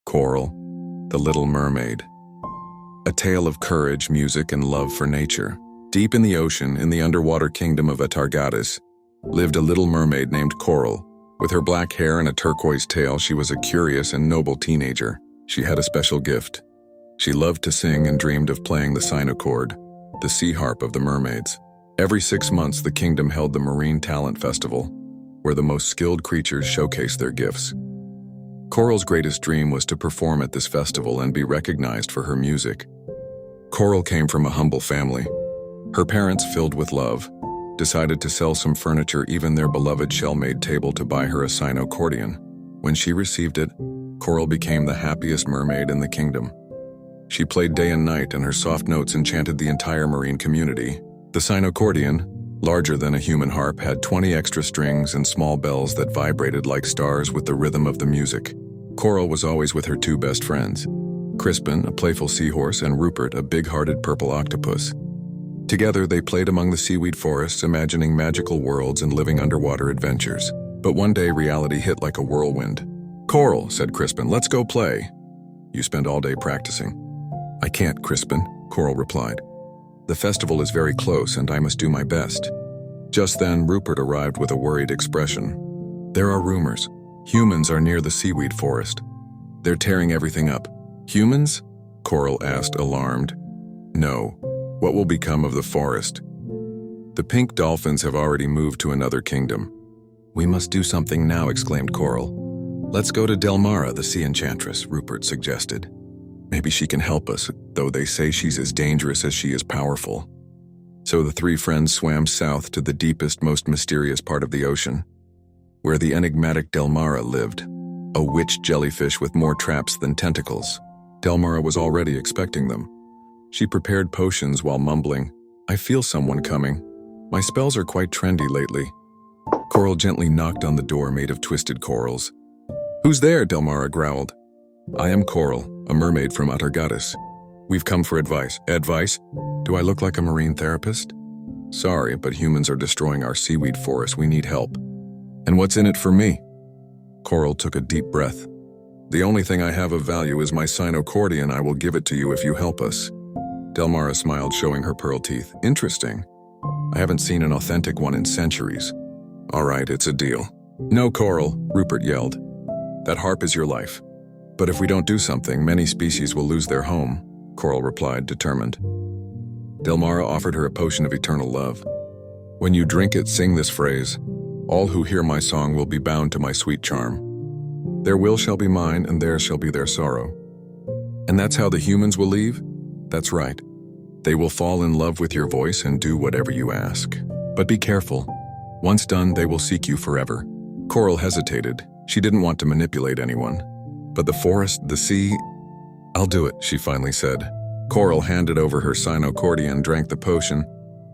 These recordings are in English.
Coral, the Little Mermaid. A tale of courage, music, and love for nature. Deep in the ocean, in the underwater kingdom of Atargatis, lived a little mermaid named Coral. With her black hair and a turquoise tail, she was a curious and noble teenager. She had a special gift. She loved to sing and dreamed of playing the Sinocorde, the sea harp of the mermaids. Every 6 months, the kingdom held the Marine Talent Festival, where the most skilled creatures showcased their gifts. Coral's greatest dream was to perform at this festival and be recognized for her music. Coral came from a humble family. Her parents, filled with love, decided to sell some furniture, even their beloved shell-made table, to buy her a Sinocordian. When she received it, Coral became the happiest mermaid in the kingdom. She played day and night, and her soft notes enchanted the entire marine community. The Sinocordian, larger than a human harp, had 20 extra strings and small bells that vibrated like stars with the rhythm of the music. Coral was always with her 2 best friends, Crispin, a playful seahorse, and Rupert, a big-hearted purple octopus. Together, they played among the seaweed forests, imagining magical worlds and living underwater adventures. But one day, reality hit like a whirlwind. "Coral," said Crispin, "let's go play. You spend all day practicing." "I can't, Crispin," Coral replied. "The festival is very close and I must do my best." Just then, Rupert arrived with a worried expression. "There are rumors. Humans are near the seaweed forest. They're tearing everything up." "Humans?" Coral asked, alarmed. "No. What will become of the forest?" "The pink dolphins have already moved to another kingdom." "We must do something now," exclaimed Coral. "Let's go to Delmara, the sea enchantress," Rupert suggested. "Maybe she can help us, though they say she's as dangerous as she is powerful." So the 3 friends swam south to the deepest, most mysterious part of the ocean, where the enigmatic Delmara lived, a witch jellyfish with more traps than tentacles. Delmara was already expecting them. She prepared potions while mumbling, "I feel someone coming. My spells are quite trendy lately." Coral gently knocked on the door made of twisted corals. "Who's there?" Delmara growled. "I am Coral, a mermaid from Atargatis. We've come for advice." "Advice? Do I look like a marine therapist?" "Sorry, but humans are destroying our seaweed forest. We need help." "And what's in it for me?" Coral took a deep breath. "The only thing I have of value is my Sinocordian. I will give it to you if you help us." Delmara smiled, showing her pearl teeth. "Interesting. I haven't seen an authentic one in centuries." "All right, it's a deal." "No, Coral," Rupert yelled. "That harp is your life. But if we don't do something, many species will lose their home," Coral replied, determined. Delmara offered her a potion of eternal love. "When you drink it, sing this phrase: 'All who hear my song will be bound to my sweet charm. Their will shall be mine, and theirs shall be their sorrow.' And that's how the humans will leave? That's right. They will fall in love with your voice and do whatever you ask. But be careful. Once done, they will seek you forever." Coral hesitated. She didn't want to manipulate anyone. "But the forest, the sea—" "I'll do it," she finally said. Coral handed over her Sinocordian, drank the potion,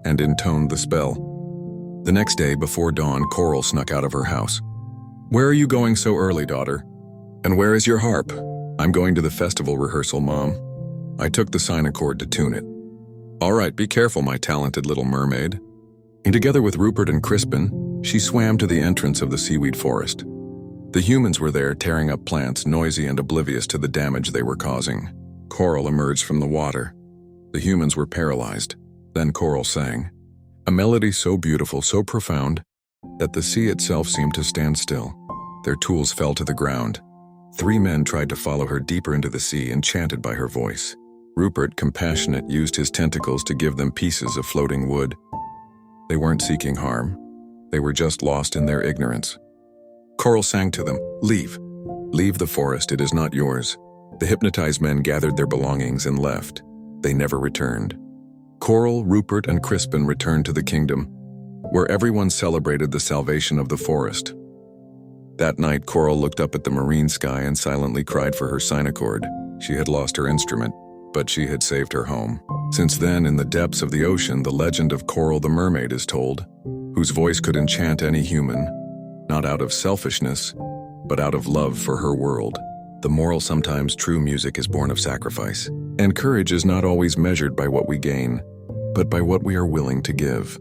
and intoned the spell. The next day, before dawn, Coral snuck out of her house. "Where are you going so early, daughter? And where is your harp?" "I'm going to the festival rehearsal, Mom. I took the Sinocorde to tune it." "All right, be careful, my talented little mermaid." And together with Rupert and Crispin, she swam to the entrance of the seaweed forest. The humans were there, tearing up plants, noisy and oblivious to the damage they were causing. Coral emerged from the water. The humans were paralyzed. Then Coral sang, a melody so beautiful, so profound, that the sea itself seemed to stand still. Their tools fell to the ground. 3 men tried to follow her deeper into the sea, enchanted by her voice. Rupert, compassionate, used his tentacles to give them pieces of floating wood. They weren't seeking harm. They were just lost in their ignorance. Coral sang to them, "Leave. Leave the forest, it is not yours." The hypnotized men gathered their belongings and left. They never returned. Coral, Rupert, and Crispin returned to the kingdom, where everyone celebrated the salvation of the forest. That night, Coral looked up at the marine sky and silently cried for her Sinocorde. She had lost her instrument, but she had saved her home. Since then, in the depths of the ocean, the legend of Coral the mermaid is told, whose voice could enchant any human, not out of selfishness, but out of love for her world. The moral: sometimes true music is born of sacrifice, and courage is not always measured by what we gain, but by what we are willing to give.